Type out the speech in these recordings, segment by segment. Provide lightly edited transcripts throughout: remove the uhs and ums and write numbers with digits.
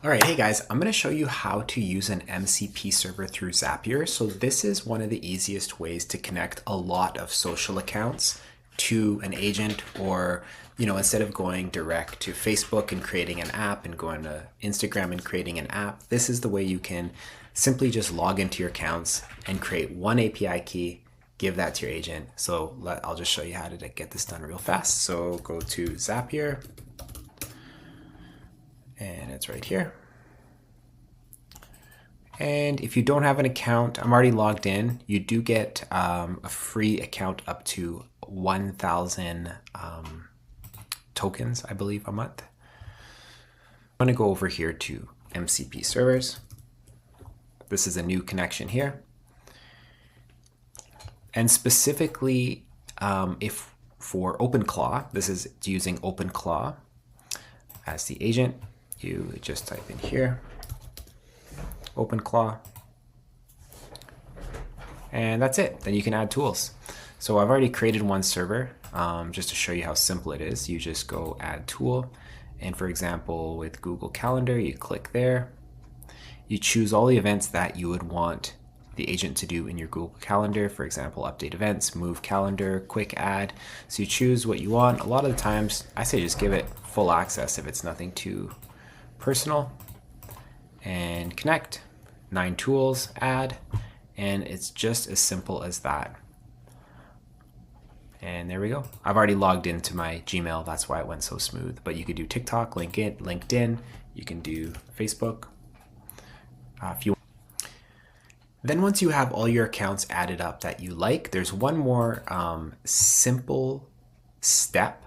All right, hey guys, I'm going to show you how to use an MCP server through Zapier. So this is one of the easiest ways to connect a lot of social accounts to an agent, or, instead of going direct to Facebook and creating an app and going to Instagram and creating an app, this is the way you can simply just log into your accounts and create one API key, give that to your agent. So I'll just show you how to get this done real fast. So go to Zapier. And it's right here. And if you don't have an account, I'm already logged in. You do get a free account up to 1,000 tokens, I believe, a month. I'm going to go over here to MCP servers. This is a new connection here. And specifically, if for OpenClaw, this is using OpenClaw as the agent. You just type in here, OpenClaw, and that's it. Then you can add tools. So I've already created one server just to show you how simple it is. You just go add tool, and for example, with Google Calendar, you click there. You choose all the events that you would want the agent to do in your Google Calendar. For example, update events, move calendar, quick add. So you choose what you want. A lot of the times, I say just give it full access if it's nothing too personal, and connect. 9 tools, add, and it's just as simple as that. And there we go. I've already logged into my Gmail, that's why it went so smooth. But you could do TikTok, LinkedIn, you can do Facebook. If you Then once you have all your accounts added up that you like, there's one more simple step.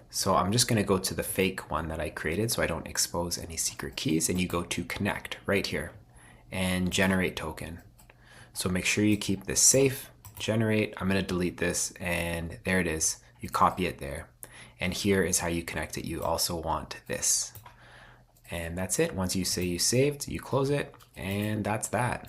So I'm just going to go to the fake one that I created so I don't expose any secret keys, and you go to connect right here and generate token. So make sure you keep this safe, generate. I'm going to delete this, and there it is. You copy it there. And here is how you connect it. You also want this. And that's it. Once you say you saved, you close it, and that's that.